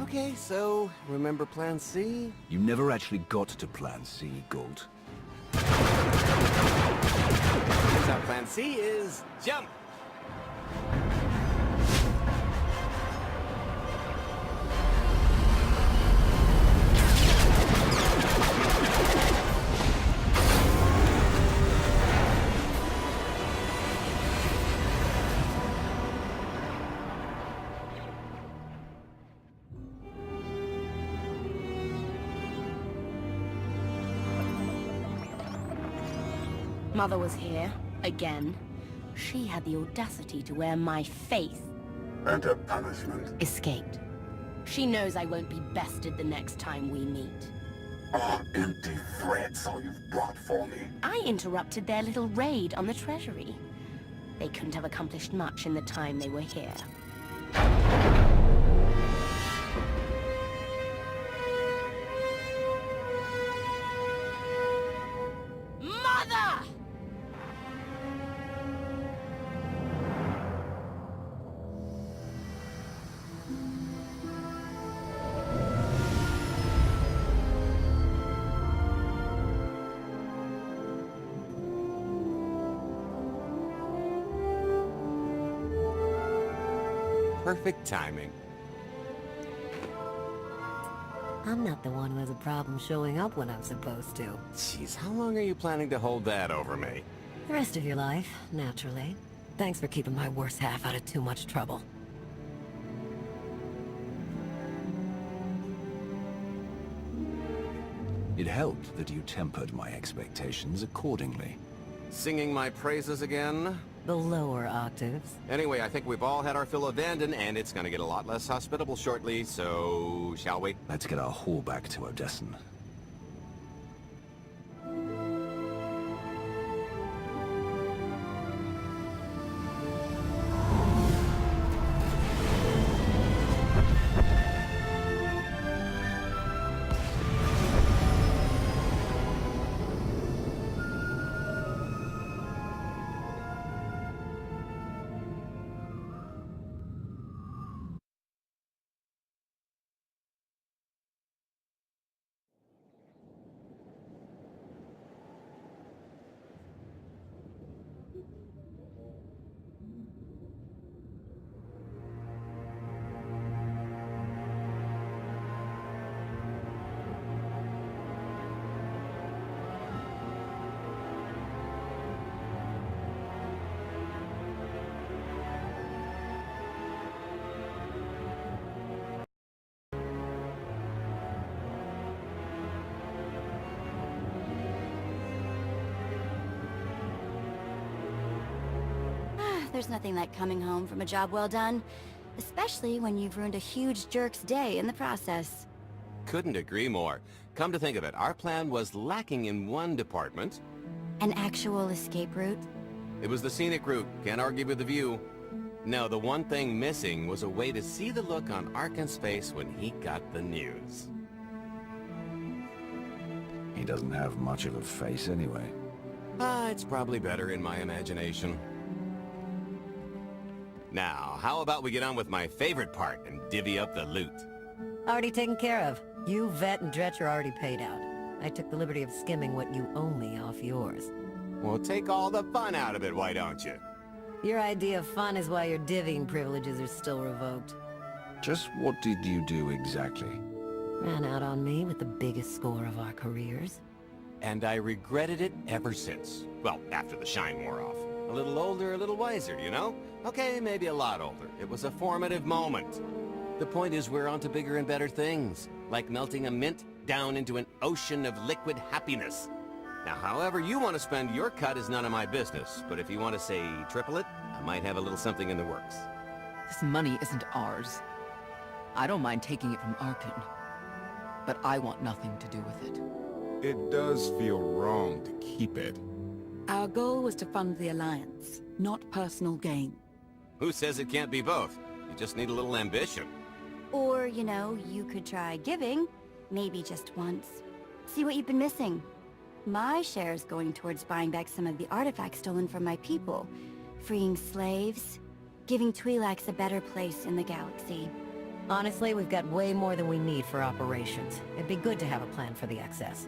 Okay, so, remember Plan C? You never actually got to Plan C, Gold. Turns out Plan C is jump! Mother was here, again. She had the audacity to wear my face. And a punishment. Escaped. She knows I won't be bested the next time we meet. Oh, empty threats all you've brought for me. I interrupted their little raid on the treasury. They couldn't have accomplished much in the time they were here. Mother! Perfect timing. I'm not the one who has a problem showing up when I'm supposed to. Jeez, how long are you planning to hold that over me? The rest of your life, naturally. Thanks for keeping my worst half out of too much trouble. It helped that you tempered my expectations accordingly. Singing my praises again? The lower octaves. Anyway, I think we've all had our fill of Vanden, and it's gonna get a lot less hospitable shortly, so... shall we? Let's get our haul back to Odessen. There's nothing like coming home from a job well done, especially when you've ruined a huge jerk's day in the process. Couldn't agree more. Come to think of it, our plan was lacking in one department. An actual escape route? It was the scenic route, can't argue with the view. No, the one thing missing was a way to see the look on Arkan's face when he got the news. He doesn't have much of a face anyway. It's probably better in my imagination. Now, how about we get on with my favorite part and divvy up the loot? Already taken care of. You, Vet, and Dretch are already paid out. I took the liberty of skimming what you owe me off yours. Well, take all the fun out of it, why don't you? Your idea of fun is why your divvying privileges are still revoked. Just what did you do exactly? Ran out on me with the biggest score of our careers. And I regretted it ever since. Well, after the shine wore off. A little older, a little wiser, you know? Okay, maybe a lot older. It was a formative moment. The point is we're on to bigger and better things, like melting a mint down into an ocean of liquid happiness. Now, however you want to spend your cut is none of my business, but if you want to say triple it, I might have a little something in the works. This money isn't ours. I don't mind taking it from Arkan, but I want nothing to do with it. It does feel wrong to keep it. Our goal was to fund the Alliance, not personal gain. Who says it can't be both? You just need a little ambition. Or, you know, you could try giving, maybe just once. See what you've been missing. My share's going towards buying back some of the artifacts stolen from my people, freeing slaves, giving Twi'leks a better place in the galaxy. Honestly, we've got way more than we need for operations. It'd be good to have a plan for the excess.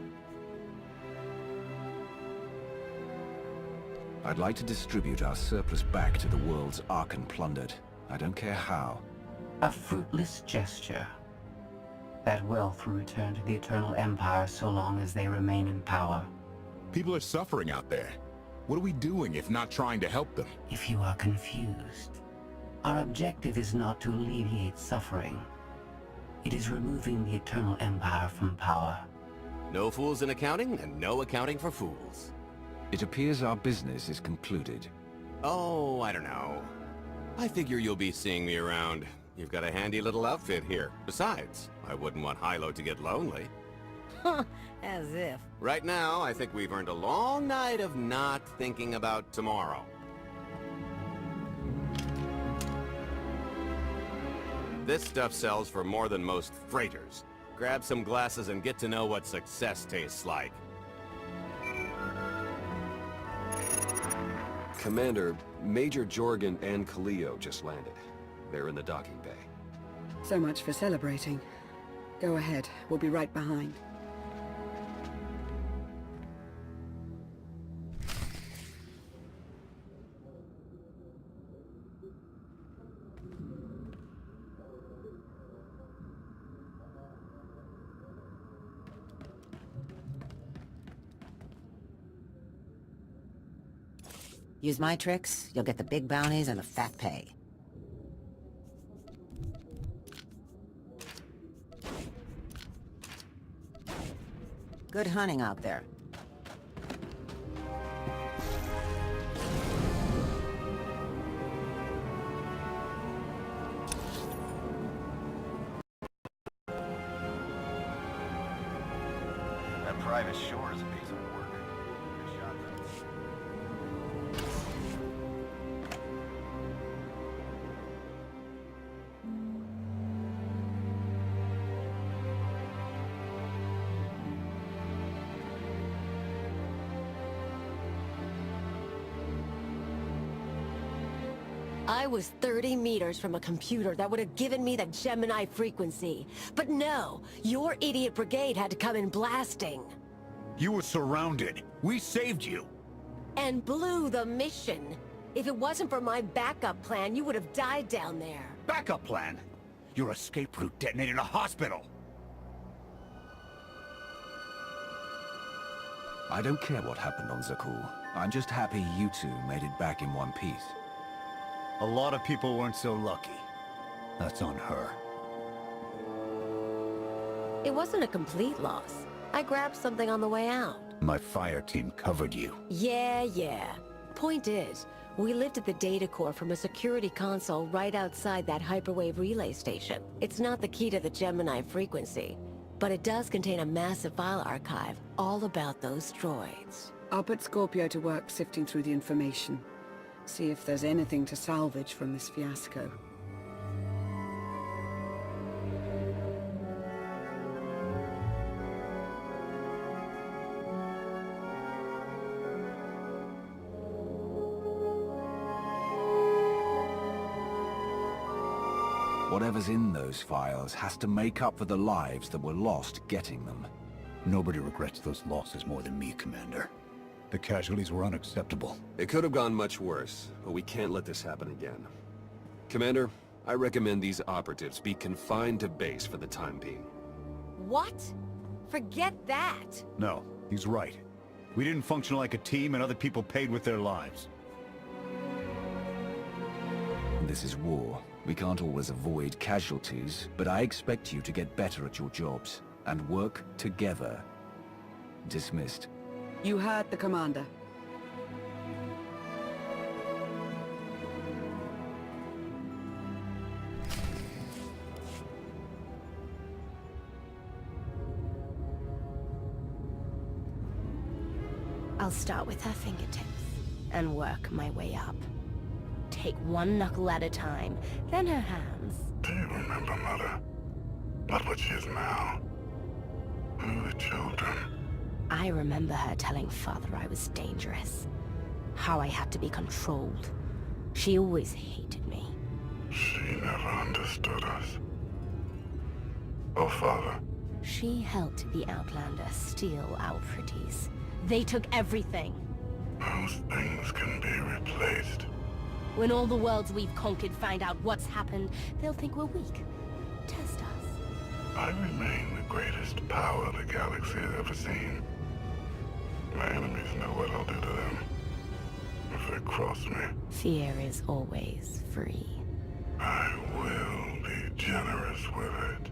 I'd like to distribute our surplus back to the worlds Archon plundered. I don't care how. A fruitless gesture. That wealth will return to the Eternal Empire so long as they remain in power. People are suffering out there. What are we doing if not trying to help them? If you are confused, our objective is not to alleviate suffering. It is removing the Eternal Empire from power. No fools in accounting, and no accounting for fools. It appears our business is concluded. Oh, I don't know. I figure you'll be seeing me around. You've got a handy little outfit here. Besides, I wouldn't want Hilo to get lonely. As if. Right now, I think we've earned a long night of not thinking about tomorrow. This stuff sells for more than most freighters. Grab some glasses and get to know what success tastes like. Commander, Major Jorgen and Kaleo just landed. They're in the docking bay. So much for celebrating. Go ahead, we'll be right behind. Use my tricks, you'll get the big bounties and the fat pay. Good hunting out there. That private shore is a piece of work. Good job, though. I was 30 meters from a computer that would have given me the Gemini frequency. But no, your idiot brigade had to come in blasting. You were surrounded. We saved you. And blew the mission. If it wasn't for my backup plan, you would have died down there. Backup plan? Your escape route detonated a hospital. I don't care what happened on Zakul. I'm just happy you two made it back in one piece. A lot of people weren't so lucky. That's on her. It wasn't a complete loss. I grabbed something on the way out. My fire team covered you. Yeah. Point is, we lifted the data core from a security console right outside that hyperwave relay station. It's not the key to the Gemini frequency, but it does contain a massive file archive all about those droids. I'll put Scorpio to work sifting through the information. See if there's anything to salvage from this fiasco. Whatever's in those files has to make up for the lives that were lost getting them. Nobody regrets those losses more than me, Commander. The casualties were unacceptable. It could have gone much worse, but we can't let this happen again. Commander, I recommend these operatives be confined to base for the time being. What? Forget that! No, he's right. We didn't function like a team and other people paid with their lives. This is war. We can't always avoid casualties, but I expect you to get better at your jobs and work together. Dismissed. You heard the commander. I'll start with her fingertips and work my way up. Take one knuckle at a time, then her hands. Do you remember, Mother? Not what she is now. We were children. I remember her telling Father I was dangerous. How I had to be controlled. She always hated me. She never understood us. Oh, Father. She helped the Outlander steal our pretties. They took everything. Those things can be replaced. When all the worlds we've conquered find out what's happened, they'll think we're weak. Test us. I remain the greatest power the galaxy has ever seen. My enemies know what I'll do to them if they cross me. Fear is always free. I will be generous with it.